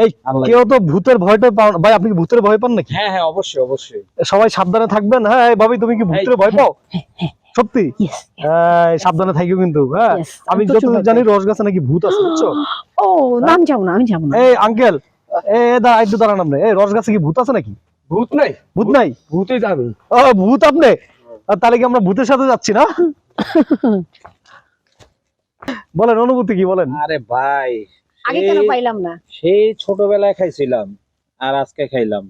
এই কেউ তো ভূতের ভয়টা ভাই, আপনি কি ভূতের ভয় পান নাকি? হ্যাঁ হ্যাঁ, অবশ্যই অবশ্যই। সবাই সাবধানে থাকবেন। হ্যাঁ ভাবি, তুমি কি ভূতের ভয় পাও? সত্যি? সাবধানে থাকিও কিন্তু। হ্যাঁ, আমি যতদূর জানি রসগাছে নাকি ভূত আছে, বুঝছো? ও না, আমি যাবো না, আমি যাবো না। এই আঙ্কেল, একটু দাঁড়ান আপনি। এই রসগাছে কি ভূত আছে নাকি? ভূত নাই, ভূত নাই? ভূতে যাবে। ও ভূত আপনি? তাহলে কি আমরা ভূতের সাথে যাচ্ছি না? বলেন অনুভূতি কি, বলেন। আরে ভাই, আগে কেন পাইলাম না? সেই ছোটবেলায় খাইছিলাম আর আজকে খাইলাম।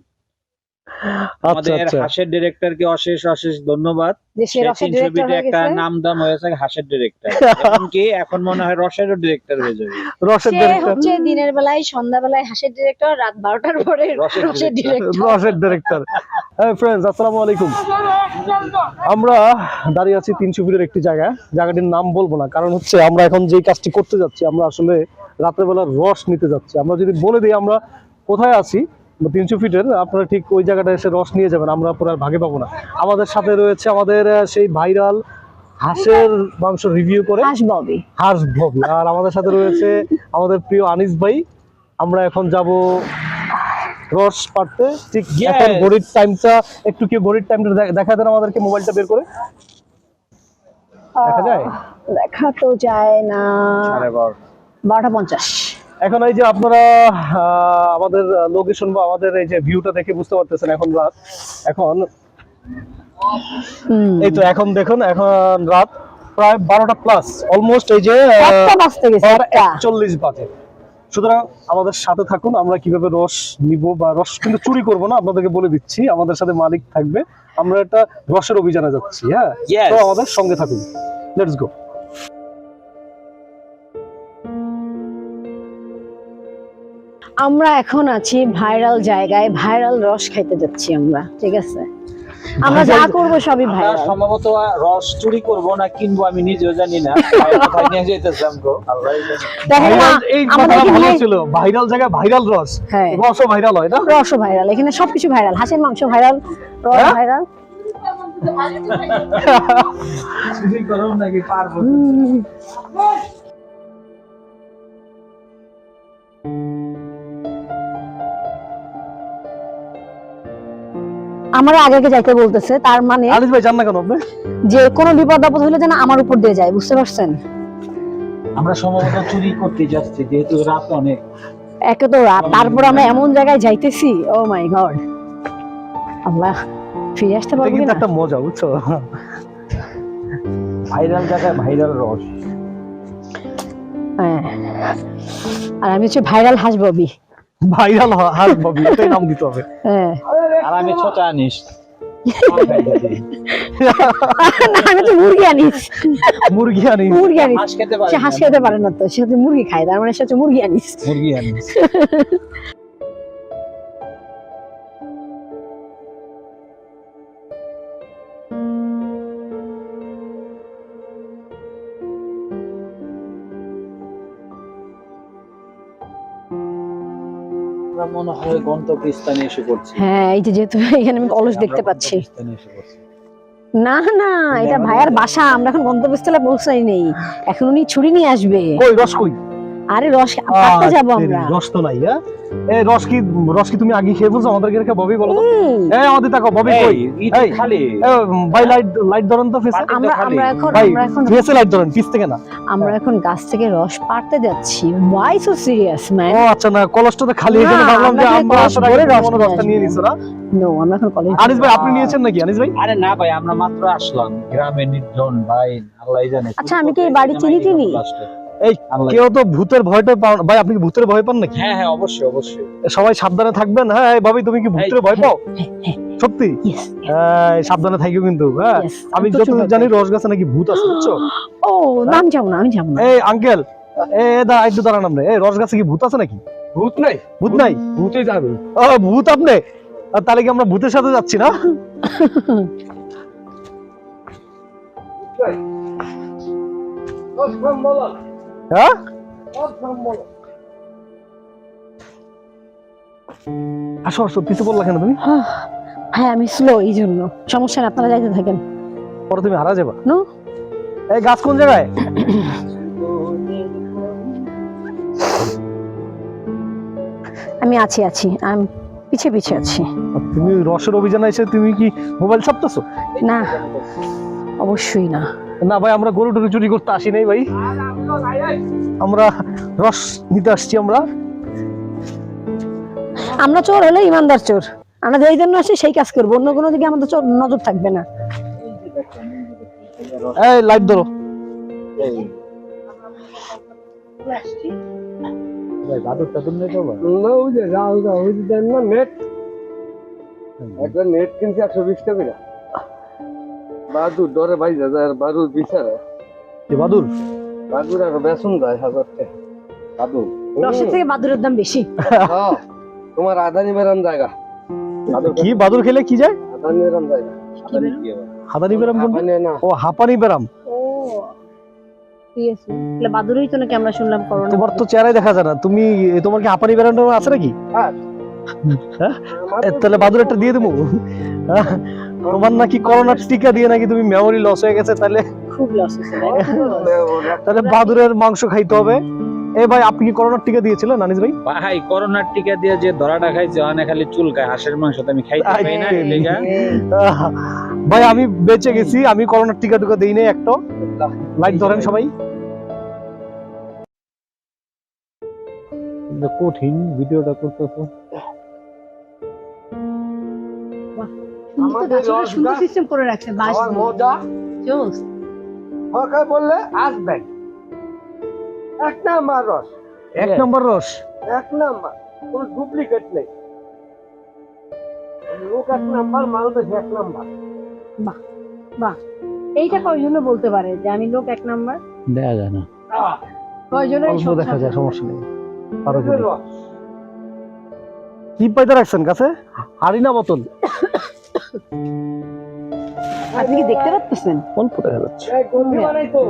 আমাদের হাসের ডিরেক্টরকে অশেষ অশেষ ধন্যবাদ, যে সে রসের ডিরেক্টর হয়ে একটা গেছে। নাম দাম হয়েছে হাসের ডিরেক্টর। এমনকি এখন মনে হয় রসেরও ডিরেক্টর হয়ে যাবে। রসের সে ডিরেক্টর হচ্ছে দিনের বেলায়, সন্ধ্যা বেলায় হাসের ডিরেক্টর, রাত 12টার পরে রসের ডিরেক্টর। রসের ডিরেক্টর। হ্যাঁ ফ্রেন্ডস, আসসালামু আলাইকুম। আমরা দাঁড়িয়ে আছি 300 ফিটের একটি জায়গায়। জায়গাটির নাম বলবো না, কারণ হচ্ছে আমরা এখন যেই কাজটি করতে যাচ্ছি, আমরা আসলে রাত্রেবেলা রস নিতে যাচ্ছি। আমরা যদি বলে দিই আমরা কোথায় আছি 300 ফিটের, আপনারা ঠিক ওই জায়গাটা এসে রস নিয়ে যাবেন, আমরা পরে আর ভাগে পাবো না। আমাদের সাথে রয়েছে আমাদের সেই ভাইরাল হাঁসের মাংস রিভিউ করে হাঁস ববি, আর আমাদের সাথে রয়েছে আমাদের প্রিয় আনিস ভাই। আমরা এখন যাব রস পাড়তে। ঠিক এখন ঘড়ির টাইমটা একটু, কি ঘড়ির টাইমটা দেখা দেন আমাদেরকে, মোবাইলটা বের করে দেখা যায়? দেখা তো যায় না। 12:50। এখন এই যে আপনারা আমাদের লোকেশন বা আমাদের এই যে ভিউটা দেখে বুঝতে পারতেছেন এখন রাত। এখন এই তো এখন দেখুন, এখন রাত প্রায় 12টা প্লাস, অলমোস্ট এই যে 40 বাজে। সুতরাং আমাদের সাথে থাকুন। আমরা কিভাবে রস নিব, বা রস কিন্তু চুরি করব না, আপনাদেরকে বলে দিচ্ছি। আমাদের সাথে মালিক থাকবে, আমরা একটা রসের অভিযানে যাচ্ছি। হ্যাঁ, তো আমাদের সঙ্গে থাকুন। Let's go. আমরা এখন আছি ভাইরাল জায়গায়, ভাইরাল রস খাইতে যাচ্ছি আমরা। ঠিক আছে, আমরা যা করব সবই ভাইরাল। সম্ভবত রস চুরি করব না কিনবো আমি নিজেও জানি না। নিয়ে যেতেছি আমগো, আল্লাহই জানে। এই কথাটা ভালো ছিল, ভাইরাল জায়গায় ভাইরাল রস। হ্যাঁ, রসও ভাইরাল হয় না? রসও ভাইরাল, এখানে সবকিছু ভাইরাল। হাঁসের মাংস ভাইরাল, রস ভাইরাল। চুরি করব নাকি পারবো? আমার আগে আগে যাইতে বলতেছে, তার মানে আনিস ভাই জান না কেন আপনি? যে কোনো বিপদ আপদ হলে যেন আমার উপর দিয়ে যায়, বুঝতে পারছেন? আমরা সম্ভবত চুরি করতে যাচ্ছি, যেহেতু রাত অনেক। একে তো রাত, তারপর আমরা এমন জায়গায় যাইতেছি, ও মাই গড, আল্লাহ, ফিরে আসতে পারবো কিন্তু না। একটা মজা, বুঝছো? ভাইরাল জায়গায় ভাইরাল রস। হ্যাঁ, আর আমি হচ্ছে ভাইরাল হাঁস ববি। ভাইরাল হাঁস ববি, এটাই নাম দিতে হবে। হ্যাঁ, আর আমি ছোট আনিস। আমি তো মুরগি আনিস। মুরগি আনিস? মুরগি আনিস? হাঁস খেতে পারে সে হাঁস খেতে পারে না, তো সে হচ্ছে মুরগি খায়, তার মানে সে হচ্ছে মুরগি আনিস। মুরগি আনিস। মনে হয় গন্তব্যস্থানে এসে পড়ছি। হ্যাঁ, এই যে যেহেতু এখানে আমি কলস দেখতে পাচ্ছি। গন্তব্যস্থানে এসে পড়ছি। না না, এটা ভাইয়ার বাসা, আমরা এখন গন্তব্যস্থলে পৌঁছাই নেই, এখন উনি ছুরি নিয়ে আসবে। কই রস কই? আরে রস পাড়তে যাবো আমরা। রস তো নাই। হ্যাঁ, এই রস কি তুমি আগে খেয়ে ফেলছো? আমাদেরকে রেখে ববি বলো তো। এই আমাদের তাকো, ববি কই? এই খালি ভাই লাইট ধরেন তো ফেসে। আমরা এখন ফেসে লাইট ধরেন, পিছ থেকে না। আমরা এখন গাছ থেকে রস পাড়তে যাচ্ছি। Why so serious man? ও আচ্ছা, না কলসটা তো খালি, এখানে ভাবলাম যে আমরা আসার আগে রসটা নিয়ে নিছো না। নো, আমরা এখন কলেজ। আনিস ভাই আপনি নিয়েছেন নাকি? আনিস ভাই? আরে না ভাই, আমরা মাত্র আসলাম, গ্রামে নির্জন ভাই, আল্লাহই জানে। আচ্ছা, আমি কি এই বাড়ি চিনি? এই কেউ তো ভূতের ভয়টা ভাই, আপনি কি ভূতের ভয় পান নাকি? হ্যাঁ হ্যাঁ, অবশ্যই অবশ্যই। সবাই সাবধানে থাকবেন। হ্যাঁ ভাবি, তুমি কি ভূতের ভয় পাও? সত্যি? সাবধানে থাকিও কিন্তু। হ্যাঁ, আমি যতদূর জানি রসগাছে নাকি ভূত আছে, বুঝছো? ও না, আমি যাবো না। এই আঙ্কেল, একটু দাঁড়ান আপনি। এই রসগাছে কি ভূত আছে নাকি? ভূত নাই, ভূত নাই? ভূতে যাবে। ও ভূত আপনি? তাহলে কি আমরা ভূতের সাথে যাচ্ছি না? হ্যাঁ, আসো আসো, পিছু পড়লা কেন তুমি? হ্যাঁ, আমি স্লো, এই জন্য। সমস্যা নেই, আপনারা যাইতে থাকেন। পরে তুমি হারা যাবা। নো, এই গাছ কোন জায়গায়? আমি আছি আমি পিছে পিছে আছি। আর তুমি রসের অভিযানে এসে তুমি কি মোবাইল ছাপতেছো? না, অবশ্যই না। না ভাই, আমরা গরু টরু চুরি করতে আসি নাই ভাই, আমরা রস নিতে আসছি। আমরা চোর হলে ইমানদার চোর, আমরা যেই জন্য আসি সেই কাজ করবো, অন্য কোনো দিকে আমাদের নজর থাকবে না। এই লাইট ধরো। নেট কিনছি 120 টাকা। বাদুর ডরে ভাই যার বাদুর বিচারে বাদুর বাদুর আর বেসন যায় 1000 টাকা। বাদুর রসের থেকে বাদুরের দাম বেশি। হ্যাঁ, তোমার আদানি বেরাম জায়গা। কি বাদুর খেলে কি যায়? আদানি বেরাম জায়গা। হাদানি বেরাম কোনটা? হাঁপানি না, ও হাঁপানি বেরাম। ও ঠিক আছে, তাহলে বাদুরই তো নাকি আমরা শুনলাম করোনা। তোমার তো চেহারাই দেখা যায় না, তুমি তোমার কি হাঁপানি বেরাম আছে নাকি? হ্যাঁ। তাহলে বাদুর একটা দিয়ে দেবো। তোমার নাকি করোনার টিকা দিয়ে নাকি তুমি মেমোরি লস হয়ে গেছে, তাহলে খুব লস হয়েছে। তাহলে বাদুরের মাংস খাইতে হবে। এ ভাই, আপনি কি করোনার টিকা দিয়েছিলেন আনিস ভাই? ভাই করোনার টিকা দিয়ে যে ধরাটা খাইছে অনেক খালি চুলকায়, হাঁসের মাংস তো আমি খাইতে পাই না এই লেগা। ভাই আমি বেঁচে গেছি, আমি করোনার টিকা টুকা দেই নাই একটা। লাইট ধরেন সবাই। কঠিন ভিডিওটা করতেছো। সুন্দর সিস্টেম করে রাখছে, বাস আমার মজা জোস। হকার বললে আসবেন। এক নাম্বার রস, এক নম্বর রস। এক নাম্বার, কোনো ডুপ্লিকেট নেই। লোক এক নাম্বার, মালটা এক নাম্বার। বাহ, এইটা কয়জনে বলতে পারে যে আমি লোক এক নাম্বার? দেখা যায় না, কয়জনের অল্প দেখা যায়, সমস্যা নেই। আরো এগুলো রস। কি পাইতে রাখছেন কাছে? হাড়ি না বোতল? আপনি কি দেখতে পাচ্ছেন? অল্প দেখা যাচ্ছে। এই গন্ধি বানাইতো,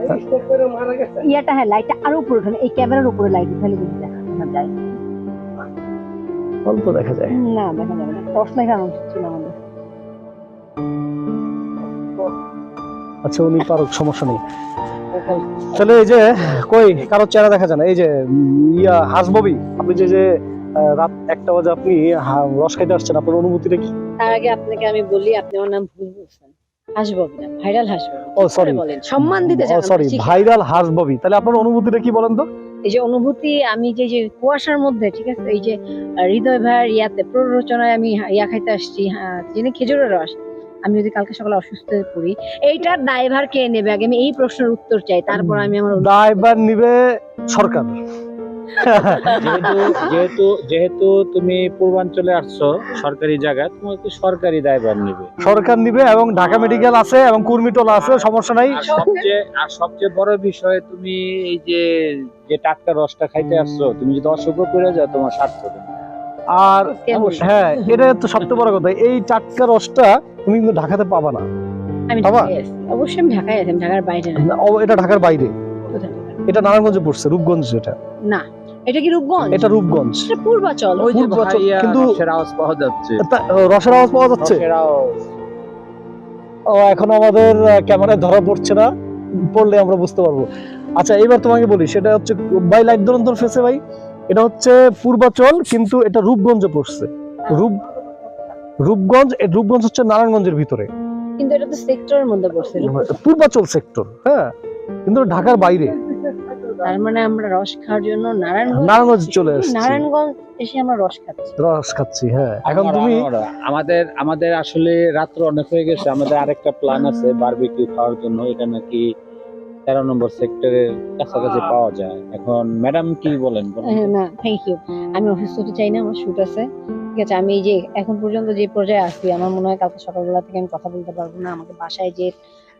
এই স্টেপ করে মারা গেছে। ইয়াটা হ্যাঁ, লাইটটা আরো উপরে ওঠানো, এই ক্যামেরার উপরে লাইট উঠালে কিন্তু দেখা যায়। অল্প দেখা যায়। না, দেখা যাবে না, টর্চ লাইট আনা উচিত ছিল আমাদের। আচ্ছা উনি পারুক, সমস্যা নেই। তাহলে এই যে কই কারো চেহারা দেখা যায় না, এই যে ইয়া হাসববি, আপনি যে রাত 1টা বাজে আপনি রস খাইতে আসছেন, আপনার অনুভূতিটা কি? তার আগে আপনাকে আমি বলি, আপনি আমার নাম ভুল বলছেন। হাসববি না, ভাইরাল হাসববি। ও সরি, বলেন, সম্মান দিতে চান। সরি, ভাইরাল হাসববি। তাহলে আপনার অনুভূতিটা কি বলেন তো? এই যে অনুভূতি, আমি যে কুয়াশার মধ্যে, ঠিক আছে, এই যে হৃদয় ভাইয়ের ইয়াতে প্ররোচনায় আমি ইয়া খাইতে আসছি, যিনি খেজুরের রস। আমি যদি কালকে সকালে অসুস্থ হয়ে পড়ি, এইটার দায়ভার কে নেবে? আগে আমি এই প্রশ্নের উত্তর চাই, তারপর আমি আমার দায়ভার নিবে সরকার। যেহেতু তুমি পূর্বাঞ্চলে আসছো সরকারি জায়গায়, তোমাকে সরকারি দায়ভার নিবে। সরকার নিবে, এবং ঢাকা মেডিকেল আছে এবং কুর্মিটোলা আছে, সমস্যা নাই। আর সবচেয়ে বড় বিষয়, তুমি এই যে টাটকা রসটা খাইতে আসছো, তুমি যদি অসুখ করে যাও তোমার স্বার্থ নেই। আর হ্যাঁ, এটা তো সবচেয়ে বড় কথা, এই টাটকা রসটা তুমি কিন্তু ঢাকাতে পাবা না। আমি ঢাকায় আছি, অবশ্যই আমি ঢাকায় আছি, আমি ঢাকার বাইরে না। এটা ঢাকার বাইরে, এটা নারায়ণগঞ্জে পড়ছে, রূপগঞ্জ। এটা না, এটা কি রূপগঞ্জ? এটা রূপগঞ্জ, এটা পূর্বাচল। ওই যে পূর্বাচল, ভাইয়া, কিন্তু রসের আওয়াজ পাওয়া যাচ্ছে। রসের আওয়াজ পাওয়া যাচ্ছে। রসের আওয়াজ। ও এখন আমাদের ক্যামেরায় ধরা পড়ছে না, পড়লে আমরা বুঝতে পারবো। আচ্ছা এবার তোমাকে বলি, সেটা হচ্ছে ভাই লাইট ধরুন তোর ফেসে ভাই, এটা হচ্ছে পূর্বাচল, কিন্তু এটা রূপগঞ্জে পড়ছে। রূপগঞ্জ হচ্ছে নারায়ণগঞ্জের ভিতরে, কিন্তু এটা তো সেক্টরের মধ্যে পড়ছে, পূর্বাচল সেক্টর। হ্যাঁ, কিন্তু ঢাকার বাইরে। তার মানে আমরা রস খাওয়ার জন্য নারায়ণগঞ্জ চলে আসছি, নারায়ণগঞ্জ এসে আমরা রস খাচ্ছি। হ্যাঁ, এখন তুমি আমাদের আসলে রাত্র অনেক হয়ে গেছে, আমাদের আরেকটা প্ল্যান আছে বারবিকিউ খাওয়ার জন্য। এটা নাকি 13 নম্বর সেক্টরের কাছাকাছি পাওয়া যায়। এখন ম্যাডাম কি বলেন? না থ্যাংক ইউ, আমি অসুস্থ হতে চাই না, আমার শুট আছে, ঠিক আছে। আমি এই যে এখন পর্যন্ত যে পর্যায়ে আছি, আমার মনে হয় কালকে সকালবেলা থেকে আমি কথা বলতে পারবো না। আমাকে বাসায় যে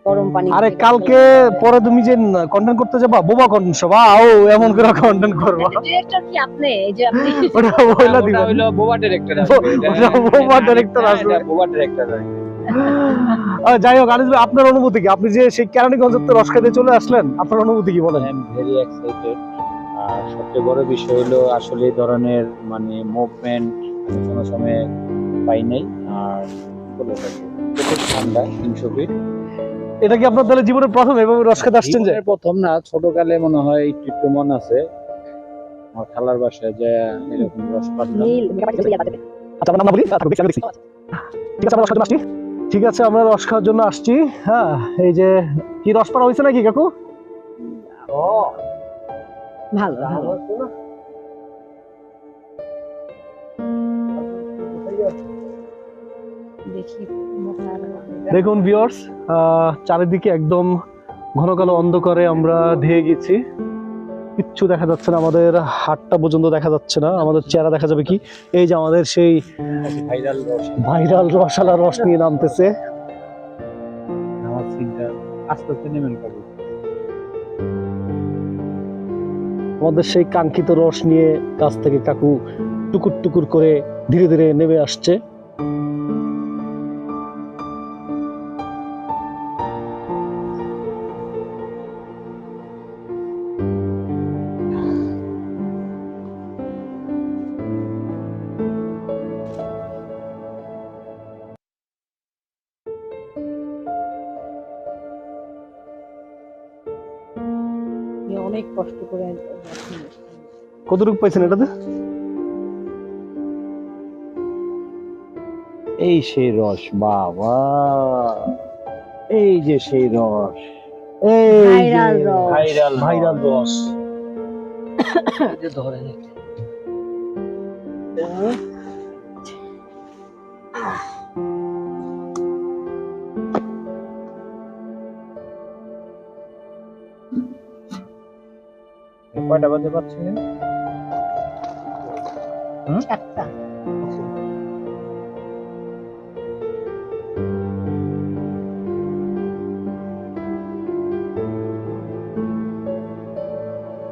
গরম পানি, আরে কালকে পরে তুমি যে কন্টেন্ট করতে যাবা, বোবা কন্টেন্ট সব এমন করে কন্টেন্ট করবা। ডিরেক্টর কি আপনি? এই যে আপনি ওটা বইলা দিবেন, ওটা হলো বোবা ডাইরেক্টর ওটা বোবা ডাইরেক্টর আসবে। বোবা ডাইরেক্টর। যাই হোক আনিস ভাই, আপনার অনুভূতি কি? আপনি যে সেই কেরানীগঞ্জ থেকে রস খাইতে চলে আসলেন, আপনার অনুভূতি কি বলেন? I am very excited. আর সবচেয়ে বড় বিষয় হলো আসলে এই ধরনের মানে মুভমেন্ট আমি কোনো সময় পাই নাই। আর বলে থাকি খুব ঠান্ডা 300 ফিট। এটা কি আপনার তাহলে জীবনের প্রথম এভাবে রস খেতে আসছেন? যে প্রথম না, ছোটকালে মনে হয় একটু মন আছে। আমার খালার বাসায় যে এরকম রস পাতলাম। নীল আচ্ছা আমার নাম না বলি তারপর দেখছি আমি দেখছি ঠিক আছে আমরা রস খাওয়ার জন্য আসছি ঠিক আছে আমরা রস খাওয়ার জন্য আসছি হ্যাঁ এই যে কি রস পাড়া হয়েছে নাকি কাকু ভালো ভালো দেখি দেখুন ভিউয়ার্স চারিদিকে একদম ঘন কালো অন্ধকারে আমরা ধেয়ে গেছি কিচ্ছু দেখা যাচ্ছে না আমাদের হাতটা পর্যন্ত দেখা যাচ্ছে না আমাদের চেহারা দেখা যাবে কি এই যে আমাদের সেই ভাইরাল রস ভাইরাল রসালা রস নিয়ে নামতেছে আমার চিন্তা আস্তে আস্তে নেমেন পাবো। আমাদের সেই কাঙ্ক্ষিত রস নিয়ে গাছ থেকে কাকু টুকুর টুকুর করে ধীরে ধীরে নেমে আসছে অনেক কষ্ট করে কতটুকু পাইছেন এটাতে এই সেই রস বাবা এই যে সেই রস এই যে ভাইরাল রস ভাইরাল ভাইরাল রস কয়টা বাজে পাচ্ছেন? চারটা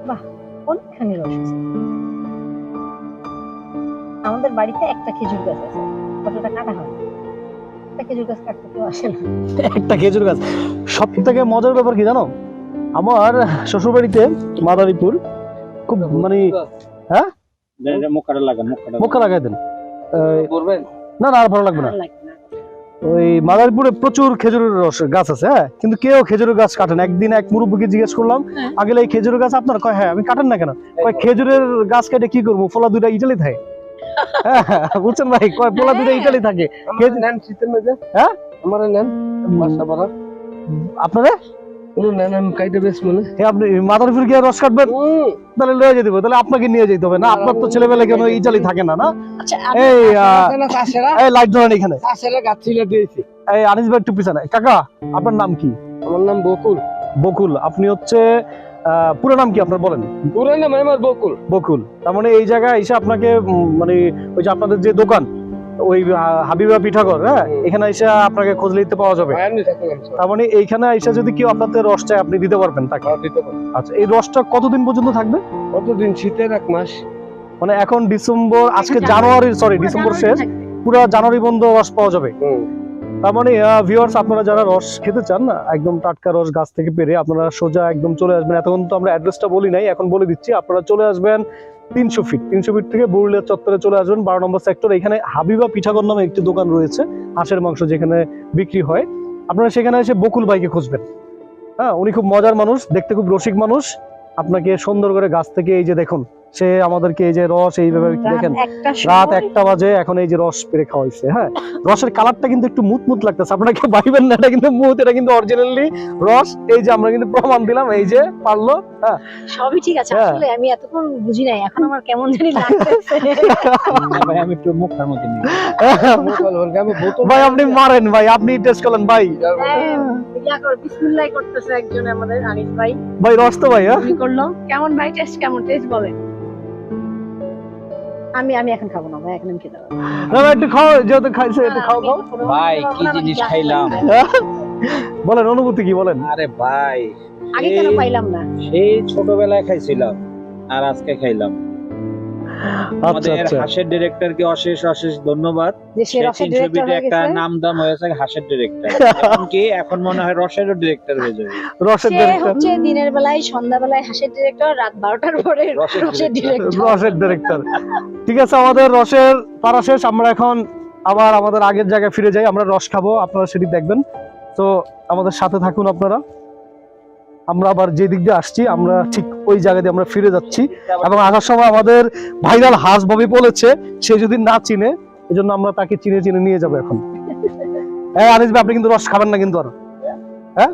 বাহ অনেকখানি রস আছে। আমাদের বাড়িতে একটা খেজুর গাছ আছে কতটা কাটা হয় একটা খেজুর গাছ কাটতে কেউ আসে না একটা খেজুর গাছ সব থেকে মজার ব্যাপার কি জানো আমার শ্বশুর বাড়িতে মাদারীপুর খুব মানে হ্যাঁ মুখটা লাগান মুখা লাগাই দেন করবেন না না আর ভালো লাগবে না ভালো লাগবে না। ওই মাদারীপুরে প্রচুর খেজুরের রস গাছ আছে হ্যাঁ কিন্তু কেউ খেজুরের গাছ কাটেন একদিন এক মুরব্বীকে জিজ্ঞেস করলাম হ্যাঁ। আগে এই খেজুরের গাছ আপনার কয় হ্যাঁ আমি কাটেন না কেন কয় খেজুরের গাছ কেটে কি করবো ফলা দুইটা ইটালি থাকে হ্যাঁ, বুঝছেন ভাই কয় পোলা দুইটা ইটালি থাকে আমার নেন শীতের মধ্যে হ্যাঁ? আমার নেন বাসা বাড়া আপনারা কোনো নেন আমি কাইতে বেশ মনে আপনি মাদারীপুর গিয়ে রস কাটবেন তাহলে লয়ে যেতে হবে তাহলে আপনাকে নিয়ে যেতে হবে না আপনার তো ছেলেবেলা কেন ইটালি থাকে না না আচ্ছা এই চাষেরা এই লাইট ধরেন এখানে চাষেরা গাছ ছিলে দিয়েছি এই আনিস ভাই একটু পিছনে কাকা আপনার নাম কি আমার নাম বকুল বকুল আপনি হচ্ছে পুরো নাম কি আপনার বলেন পুরো নাম আমার বকুল বকুল তার মানে এই জায়গায় এসে আপনাকে মানে ওই যে আপনাদের যে দোকান ওই হাবিবা পিঠাঘর হ্যাঁ এখানে এসে আপনাকে খোঁজ নিতে পাওয়া যাবে আমি থাকলাম তার মানে এইখানে এসে যদি কেউ আপনাদের রস চায় আপনি দিতে পারবেন তাকে দিতে পারবো আচ্ছা এই রসটা কতদিন পর্যন্ত থাকবে কতদিন শীতের এক মাস মানে এখন ডিসেম্বর আজকে জানুয়ারি সরি ডিসেম্বর শেষ পুরো জানুয়ারি বন্ধ রস পাওয়া যাবে তার মানে ভিউয়ার্স আপনারা যারা রস খেতে চান না একদম টাটকা রস গাছ থেকে পেরে আপনারা সোজা একদম চলে আসবেন এতক্ষণ তো আমরা অ্যাড্রেসটা বলি নাই এখন বলে দিচ্ছি আপনারা চলে আসবেন 300 ফিট থেকে বরুলিয়া চত্বরে চলে আসবেন 12 নম্বর সেক্টর এখানে হাবিবা পিঠাঘর নামে একটি দোকান রয়েছে হাঁসের মাংস যেখানে বিক্রি হয় আপনারা সেখানে এসে বকুল ভাইকে খুঁজবেন হ্যাঁ উনি খুব মজার মানুষ দেখতে খুব রসিক মানুষ আপনাকে সুন্দর করে গাছ থেকে এই যে দেখুন সে আমাদেরকে এই যে রস এইভাবে দেখেন রাত 1টা বাজে এখন এই যে রস পেরে খাওয়াইছে হ্যাঁ রসের কালারটা কিন্তু একটু মুতমুত লাগতেছে আপনারা কেউ ভাইবেন না এটা কিন্তু মুত এটা কিন্তু অরিজিনালি রস এই যে আমরা কিন্তু প্রমাণ দিলাম এই যে পারলো হ্যাঁ সবই ঠিক আছে হ্যাঁ। আসলে আমি এতক্ষণ বুঝি নাই এখন আমার কেমন জানি লাগতেছে ভাই আমি একটু মুখটার মধ্যে নিই আমি বোতল ভাই আপনি মারেন ভাই আপনি টেস্ট করলেন ভাই ইয়া করে বিসমিল্লাহ করতেছে একজন আমাদের আনিস ভাই ভাই রস তো ভাই হ্যাঁ উনি করলো কেমন ভাই টেস্ট কেমন টেস্ট বলেন আমি এখন খাবো না ভাই এখন আমি খেতে পারবো না। না না, একটু খাও যেহেতু খাইছে একটু খাও খাও ভাই কি জিনিস খাইলাম বলেন অনুভূতি কি বলেন আরে ভাই আগে কেন পাইলাম না সেই ছোটবেলায় খাইছিলাম আর আজকে খাইলাম আচ্ছা আমাদের আচ্ছা হাসের ডিরেক্টরকে অশেষ অশেষ ধন্যবাদ যে সে সে রসের 300 ডিরেক্টর বিটে হয়ে একটা গেছে নাম দাম হয়েছে হাসের ডিরেক্টর এমনকি এখন মনে হয় রসেরও ডিরেক্টর হয়ে যাবে রসের সে ডিরেক্টর হচ্ছে দিনের বেলায় সন্ধ্যাবেলায় হাসের ডিরেক্টর রাত 12টার পরে রসের রসের ডিরেক্টর রসের ডিরেক্টর ঠিক আছে আমাদের রসের পাড়া শেষ আমরা এখন আবার আমাদের আগের জায়গায় ফিরে যাই আমরা রস খাবো আপনারা সেটি দেখবেন তো আমাদের সাথে থাকুন আপনারা আমরা আবার যে দিক দিয়ে আসছি আমরা ঠিক ওই জায়গা দিয়ে আমরা ফিরে যাচ্ছি, এবং আসার সময় আমাদের ভাইরাল হাঁস ভাবি বলেছে সে যদি না চিনে এই জন্য আমরা তাকে চিনে চিনে নিয়ে যাবো এখন। হ্যাঁ আনিস ভাই আপনি কিন্তু রস খাবেন না কিন্তু আর, হ্যাঁ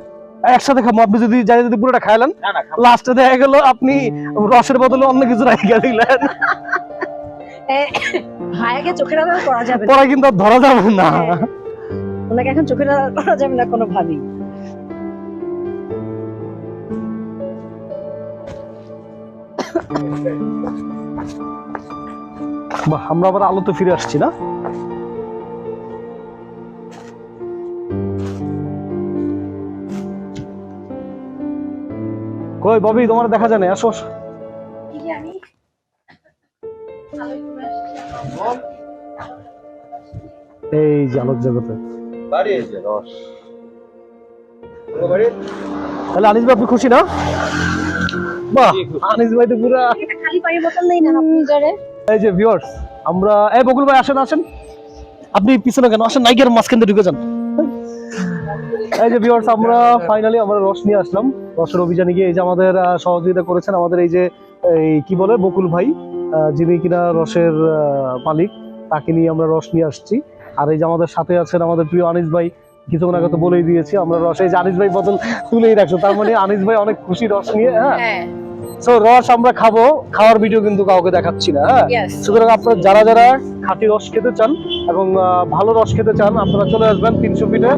একসাথে খাবো, আপনি যদি যাই যদি পুরোটা খাইলেন না না খাবো। লাস্টে দেখা গেল আপনি রসের বদলে অন্য কিছু রাখিয়ে দিলেন, ভাইয়াকে চোখের আড়াল করা যাবে না, পরে কিন্তু আর ধরা যাবে না। ওনাকে এখন চোখের আড়াল করা যাবে না কোনোভাবেই। বাহ আমরা আবার আলোতে ফিরে আসছি না? কই ববি তোমার দেখা যায় না, আসো আসো। এই যে আমি এই যে আলোক জগতে বাড়ি এই যে রস। তাহলে আনিস ভাই আপনি খুশি না? বাহ আনিস ভাই তো পুরা। একটা খালি পানির বোতল নেই না আপনি যারে। এই যে ভিউয়ার্স আমরা এই বকুল ভাই আসেন আসেন, আপনি পিছনে কেন আসেন, নাইকের মাঝখান দিয়ে ঢুকে যান। এই যে ভিউয়ার্স আমরা ফাইনালি আমরা রস নিয়ে আসলাম, রসের অভিযানে গিয়ে এই যে আমাদের সহযোগিতা করেছেন আমাদের এই যে এই কি বলে বকুল ভাই, যিনি কিনা রসের মালিক, তাকে নিয়ে আমরা রস নিয়ে আসছি। আর এই যে আমাদের সাথে আছেন আমাদের প্রিয় আনিস ভাই, কিছুক্ষণ আগে তো বলেই দিয়েছি আমরা রস, এই যে আনিস ভাই বোতল তুলেই রাখছো, তার মানে আনিস ভাই অনেক খুশি রস নিয়ে। হ্যাঁ হ্যাঁ সো রস আমরা খাবো, খাওয়ার ভিডিও কিন্তু কাউকে দেখাচ্ছি না। হ্যাঁ Yes. সুতরাং আপনারা যারা যারা খাঁটি রস খেতে চান এবং ভালো রস খেতে চান আপনারা চলে আসবেন 300 ফিটে।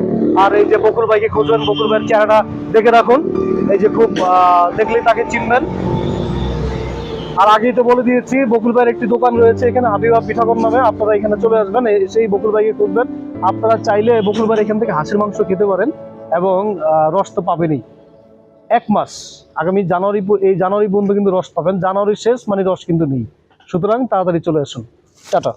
আর এই যে বকুল ভাইকে খুঁজবেন, বকুল ভাইয়ের চেহারাটা দেখে রাখুন, এই যে খুব দেখলেই তাকে চিনবেন। আর আগেই তো বলে দিয়েছি বকুল ভাইয়ের একটি দোকান রয়েছে এখানে হাবিবা পিঠাগর নামে, আপনারা এখানে চলে আসবেন, সেই বকুল ভাইকে খুঁজবেন। আপনারা চাইলে বকুল ভাইয়ের এখান থেকে হাঁসের মাংস খেতে পারেন এবং রস তো পাবেনই। 1 মাস আগামী এই জানুয়ারি পর্যন্ত কিন্তু রস পাবেন, জানুয়ারি শেষ মানে রস কিন্তু নেই, সুতরাং তাড়াতাড়ি চলে আসুন। টাটা।